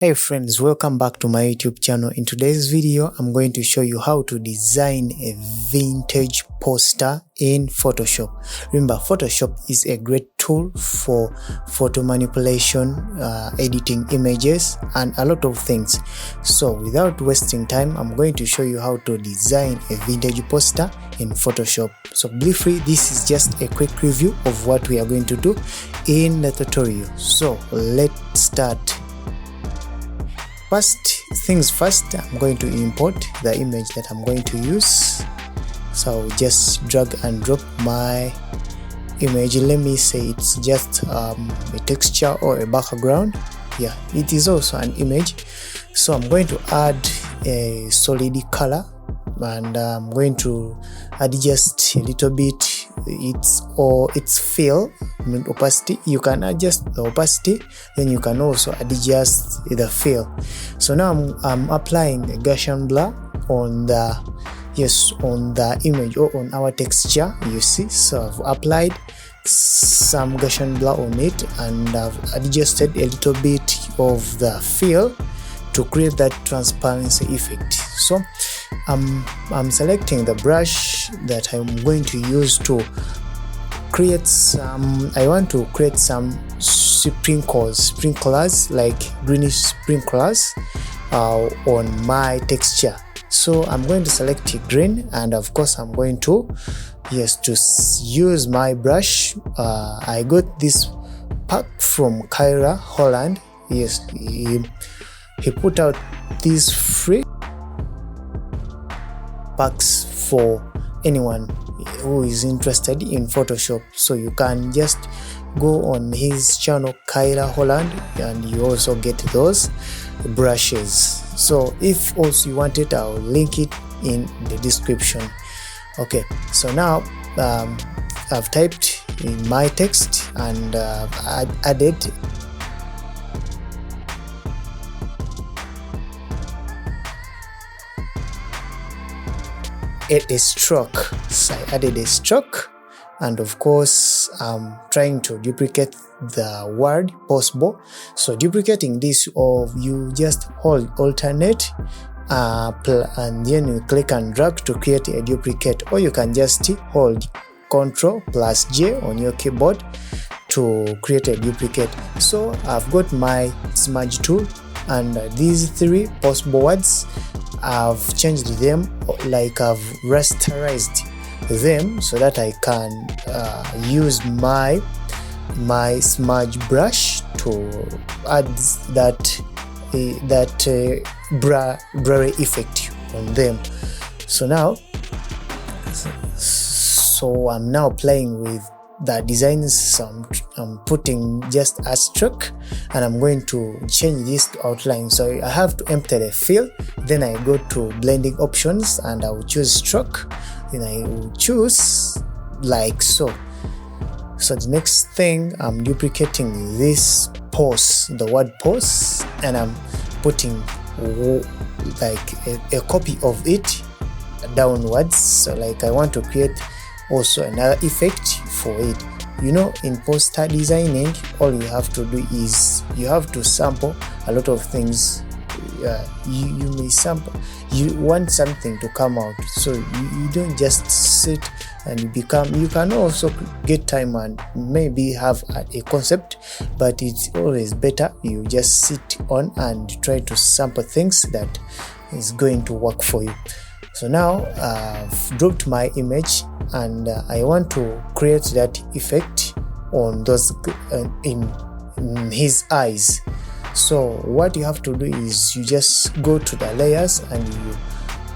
Hey friends, welcome back to my YouTube channel. In today's video, I'm going to show you how to design a vintage poster in Photoshop. Remember, Photoshop is a great tool for photo manipulation, editing images, and a lot of things. So without wasting time, I'm going to show you how to design a vintage poster in Photoshop. So briefly, this is just a quick review of what we are going to do in the tutorial. So let's start. First things first, I'm going to import the image that I'm going to use. So I'll just drag and drop my image. Let me say it's just a texture or a background. Yeah, it is also an image. So I'm going to add a solid color, and I'm going to adjust a little bit its fill, opacity. You can adjust the opacity, then you can also adjust the fill. So now I'm applying a Gaussian blur on the image or on our texture, you see. So I've applied some Gaussian blur on it, and I've adjusted a little bit of the fill to create that transparency effect. So I'm selecting the brush that I'm going to use to create some. I want to create some sprinklers, like greenish sprinklers on my texture. So I'm going to select green, and of course I'm going to use my brush. I got this pack from Kyra Holland. Yes, he put out these free packs for anyone who is interested in Photoshop. So you can just go on his channel, Kyra Holland, and you also get those brushes. So if also you want it, I'll link it in the description. Okay, so now I've typed in my text, and added a stroke. So I added a stroke, and of course I'm trying to duplicate the word possible. So duplicating this, or you just hold alternate and then you click and drag to create a duplicate, or you can just hold Ctrl+J on your keyboard to create a duplicate. So I've got my smudge tool, and these three possible words, I've changed them, like I've rasterized them, so that I can use my smudge brush to add that blurry effect on them. So now, I'm now playing with the designs. So I'm putting just a stroke, and I'm going to change this to outline. So I have to empty the fill, then I go to blending options, and I will choose stroke, then I will choose like so. So the next thing, I'm duplicating this pose, the word pose, and I'm putting like a copy of it downwards. So like I want to create also another effect for it. You know, in poster designing, all you have to do is you have to sample a lot of things. You may sample, you want something to come out, so you don't just sit and you can also get time and maybe have a concept, but it's always better you just sit on and try to sample things that is going to work for you. So now I've dropped my image, and I want to create that effect on those in his eyes. So what you have to do is you just go to the layers, and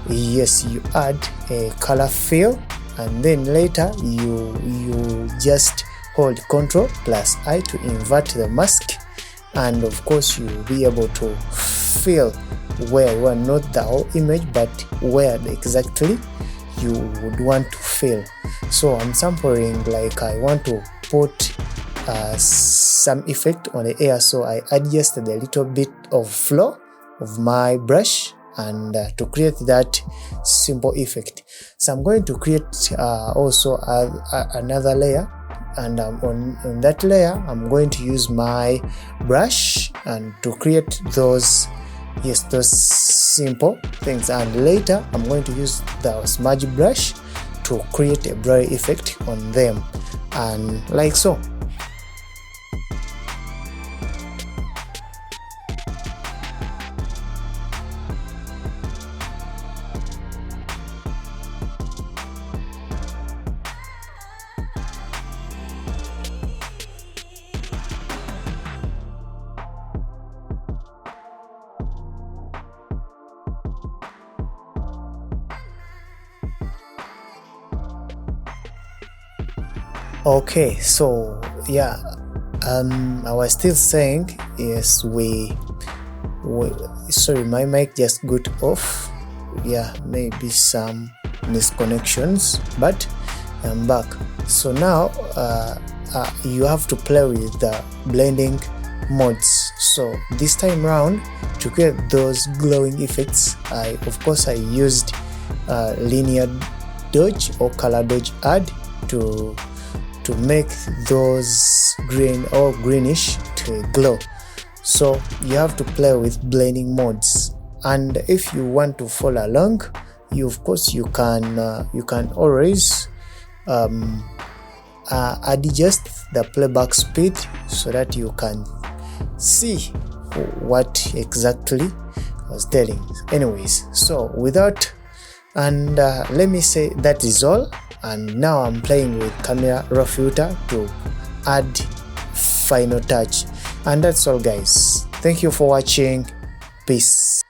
you add a color fill, and then later you just hold Ctrl+I to invert the mask, and of course you'll be able to fill where you want, not the whole image, but where exactly you would want to fill. So I'm sampling, like I want to put some effect on the air, so I adjusted a little bit of flow of my brush, and to create that simple effect. So I'm going to create also another layer, and on that layer I'm going to use my brush and to create those simple things, and later I'm going to use the smudge brush to create a blurry effect on them, and like so. Okay, so yeah, I was still saying, yes, sorry, my mic just got off. Yeah, maybe some misconnections, but I'm back. So now you have to play with the blending modes. So this time round, to create those glowing effects, of course I used linear dodge or color dodge add to make those green or greenish to glow. So you have to play with blending modes, and if you want to follow along, of course you can always adjust the playback speed so that you can see what exactly I was telling. Anyways, so let me say that is all. And now I'm playing with Camera Raw filter to add final touch. And that's all, guys. Thank you for watching. Peace.